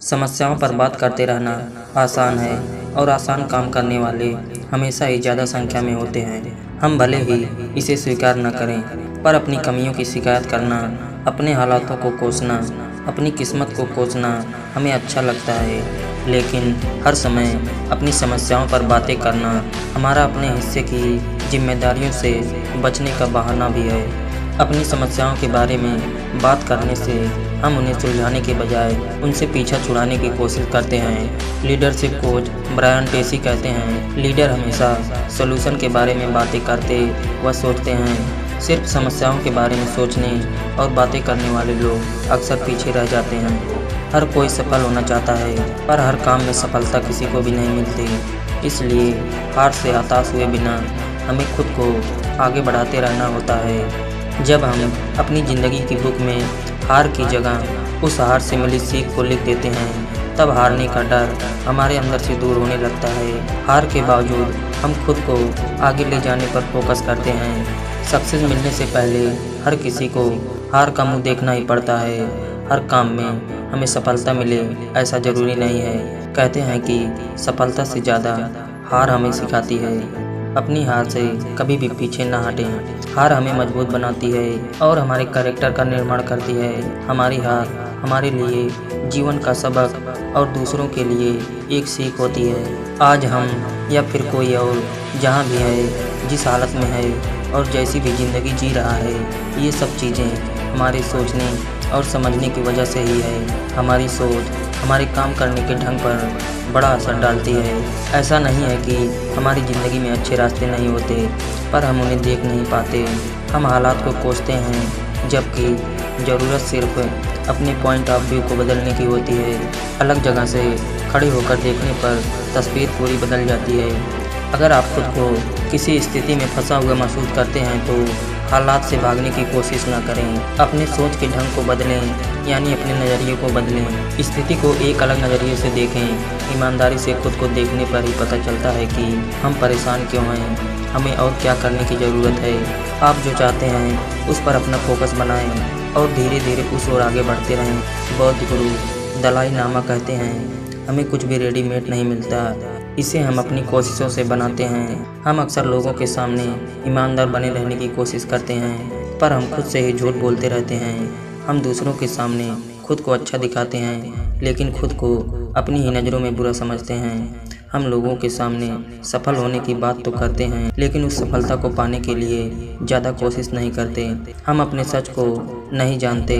समस्याओं पर बात करते रहना आसान है और आसान काम करने वाले हमेशा ही ज़्यादा संख्या में होते हैं। हम भले ही इसे स्वीकार न करें, पर अपनी कमियों की शिकायत करना, अपने हालातों को कोसना, अपनी किस्मत को कोसना हमें अच्छा लगता है। लेकिन हर समय अपनी समस्याओं पर बातें करना हमारा अपने हिस्से की जिम्मेदारियों से बचने का बहाना भी है। अपनी समस्याओं के बारे में बात करने से हम उन्हें सुलझाने के बजाय उनसे पीछा छुड़ाने की कोशिश करते हैं। लीडरशिप कोच ब्रायन ट्रेसी कहते हैं, लीडर हमेशा सॉल्यूशन के बारे में बातें करते व सोचते हैं। सिर्फ समस्याओं के बारे में सोचने और बातें करने वाले लोग अक्सर पीछे रह जाते हैं। हर कोई सफल होना चाहता है, पर हर काम में सफलता किसी को भी नहीं मिलती। इसलिए हार से हताश हुए बिना हमें खुद को आगे बढ़ाते रहना होता है। जब हम अपनी ज़िंदगी की बुक में हार की जगह उस हार से मिली सीख को लिख देते हैं, तब हारने का डर हमारे अंदर से दूर होने लगता है। हार के बावजूद हम खुद को आगे ले जाने पर फोकस करते हैं। सक्सेस मिलने से पहले हर किसी को हार का मुंह देखना ही पड़ता है। हर काम में हमें सफलता मिले ऐसा ज़रूरी नहीं है। कहते हैं कि सफलता से ज़्यादा हार हमें सिखाती है। अपनी हार से कभी भी पीछे ना हटें। हार हमें मजबूत बनाती है और हमारे कैरेक्टर का निर्माण करती है। हमारी हार हमारे लिए जीवन का सबक और दूसरों के लिए एक सीख होती है। आज हम या फिर कोई और जहाँ भी है, जिस हालत में है और जैसी भी ज़िंदगी जी रहा है, ये सब चीज़ें हमारे सोचने और समझने की वजह से ही है। हमारी सोच हमारे काम करने के ढंग पर बड़ा असर डालती है। ऐसा नहीं है कि हमारी ज़िंदगी में अच्छे रास्ते नहीं होते, पर हम उन्हें देख नहीं पाते। हम हालात को कोसते हैं, जबकि ज़रूरत सिर्फ अपने पॉइंट ऑफ व्यू को बदलने की होती है। अलग जगह से खड़े होकर देखने पर तस्वीर पूरी बदल जाती है। अगर आप खुद को किसी स्थिति में फंसा हुआ महसूस करते हैं तो हालात से भागने की कोशिश न करें। अपने सोच के ढंग को बदलें, यानी अपने नज़रिए को बदलें। स्थिति को एक अलग नज़रिए से देखें। ईमानदारी से खुद को देखने पर ही पता चलता है कि हम परेशान क्यों हैं, हमें और क्या करने की ज़रूरत है। आप जो चाहते हैं उस पर अपना फोकस बनाएं और धीरे धीरे उस ओर आगे बढ़ते रहें। बौद्ध गुरु दलाई लामा कहते हैं, हमें कुछ भी रेडीमेड नहीं मिलता, इसे हम अपनी कोशिशों से बनाते हैं। हम अक्सर लोगों के सामने ईमानदार बने रहने की कोशिश करते हैं, पर हम खुद से ही झूठ बोलते रहते हैं। हम दूसरों के सामने खुद को अच्छा दिखाते हैं, लेकिन खुद को अपनी ही नज़रों में बुरा समझते हैं। हम लोगों के सामने सफल होने की बात तो करते हैं, लेकिन उस सफलता को पाने के लिए ज़्यादा कोशिश नहीं करते। हम अपने सच को नहीं जानते,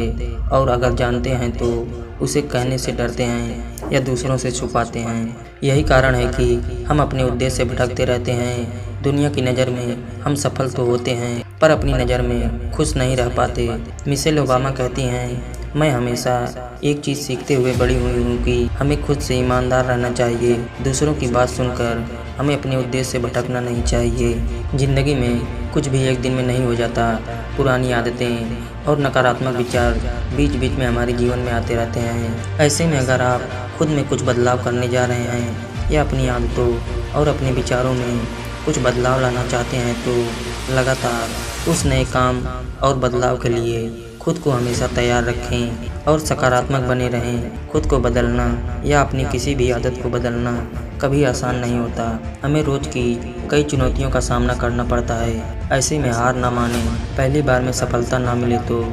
और अगर जानते हैं तो उसे कहने से डरते हैं या दूसरों से छुपाते हैं। यही कारण है कि हम अपने उद्देश्य से भटकते रहते हैं। दुनिया की नज़र में हम सफल तो होते हैं, पर अपनी नज़र में खुश नहीं रह पाते। मिशेल ओबामा कहती हैं, मैं हमेशा एक चीज़ सीखते हुए बड़ी हुई हूँ कि हमें खुद से ईमानदार रहना चाहिए। दूसरों की बात सुनकर हमें अपने उद्देश्य से भटकना नहीं चाहिए। ज़िंदगी में कुछ भी एक दिन में नहीं हो जाता। पुरानी आदतें और नकारात्मक विचार बीच बीच में हमारे जीवन में आते रहते हैं। ऐसे में अगर आप खुद में कुछ बदलाव करने जा रहे हैं या अपनी आदतों और अपने विचारों में कुछ बदलाव लाना चाहते हैं, तो लगातार उस नए काम और बदलाव के लिए खुद को हमेशा तैयार रखें और सकारात्मक बने रहें। खुद को बदलना या अपनी किसी भी आदत को बदलना कभी आसान नहीं होता। हमें रोज़ की कई चुनौतियों का सामना करना पड़ता है। ऐसे में हार ना मानें। पहली बार में सफलता ना मिले तो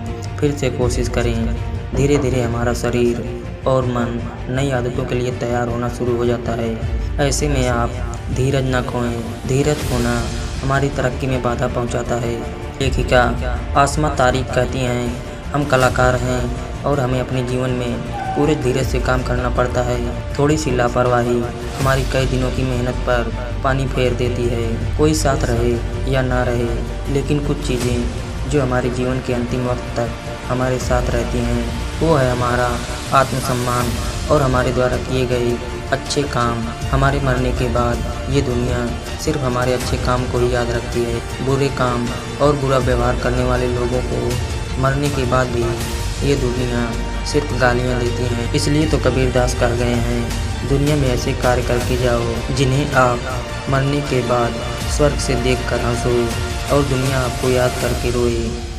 फिर से कोशिश करें। धीरे धीरे हमारा शरीर और मन नई आदतों के लिए तैयार होना शुरू हो जाता है। ऐसे में आप धीरज ना खोएं। धीरज खोना हमारी तरक्की में बाधा पहुंचाता है। लेखिका आसमा तारिक कहती हैं, हम कलाकार हैं और हमें अपने जीवन में पूरे धीरज से काम करना पड़ता है। थोड़ी सी लापरवाही हमारी कई दिनों की मेहनत पर पानी फेर देती है। कोई साथ रहे या ना रहे, लेकिन कुछ चीज़ें जो हमारे जीवन के अंतिम वक्त तक हमारे साथ रहती हैं, वो है हमारा आत्मसम्मान और हमारे द्वारा किए गए अच्छे काम। हमारे मरने के बाद ये दुनिया सिर्फ हमारे अच्छे काम को ही याद रखती है। बुरे काम और बुरा व्यवहार करने वाले लोगों को मरने के बाद भी ये दुनिया सिर्फ गालियाँ देती हैं। इसलिए तो कबीरदास कह गए हैं, दुनिया में ऐसे कार्य करके जाओ जिन्हें आप मरने के बाद स्वर्ग से देख कर हंसो और दुनिया आपको याद करके रोए।